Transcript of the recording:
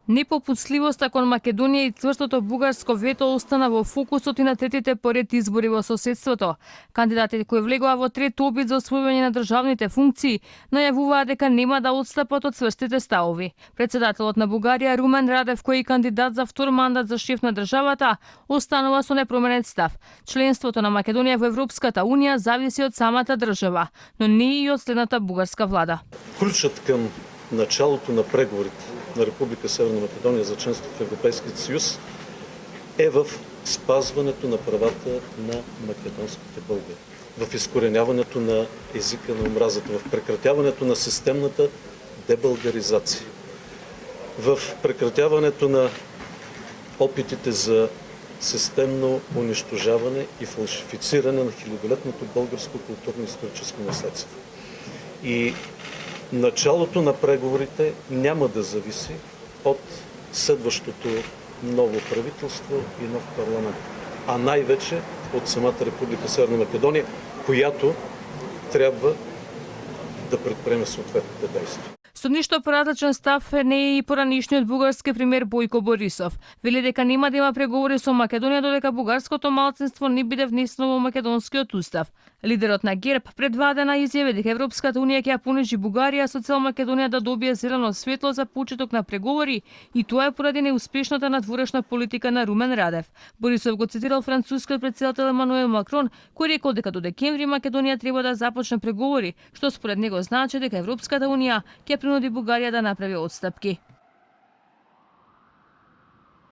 Непопустливоста кон Македонија и цврстото бугарско вето остана во фокусот и на третите поред избори во соседството. Кандидатите кои влегоа во трет обид за освојување на државните функции најавуваа дека нема да отстапат од цврстите ставови. Председателот на Бугарија Румен Радев, кој е кандидат за втор мандат за шеф на државата, останува со непроменет став. Членството на Македонија во Европската унија зависи од самата држава, но не и од следната бугарска влада. Ключът към началото на преговорите на Република Северна Македония за членство в Европейския съюз е в спазването на правата на македонските българи, в изкореняването на езика на омразата, в прекратяването на системната дебългаризация, в прекратяването на опитите за системно унищожаване и фалшифициране на хилядолетното българско културно-историческо наследство. И началото на преговорите няма да зависи от следващото ново правителство и нов парламент, а най-вече от самата Република Северна Македония, която трябва да предприеме съответните действия. Со ништо поразличен став не е и поранишниот бугарски премиер Бојко Борисов. Вели дека нема да има преговори со Македонија додека бугарското малцинство не биде внесено во македонскиот устав. Лидерот на ГЕРБ пред 2 дена изјави дека Европската унија ќе ја понижи Бугарија со цел Македонија да добие зелено светло за почеток на преговори, и тоа е поради неуспешната надворешна политика на Румен Радев. Борисов го цитирал францускиот претседател Емануел Макрон, кој рекол дека до декември Македонија треба да започне преговори, што според него значи дека Европската унија ќе принуди Бугарија да направи отстапки.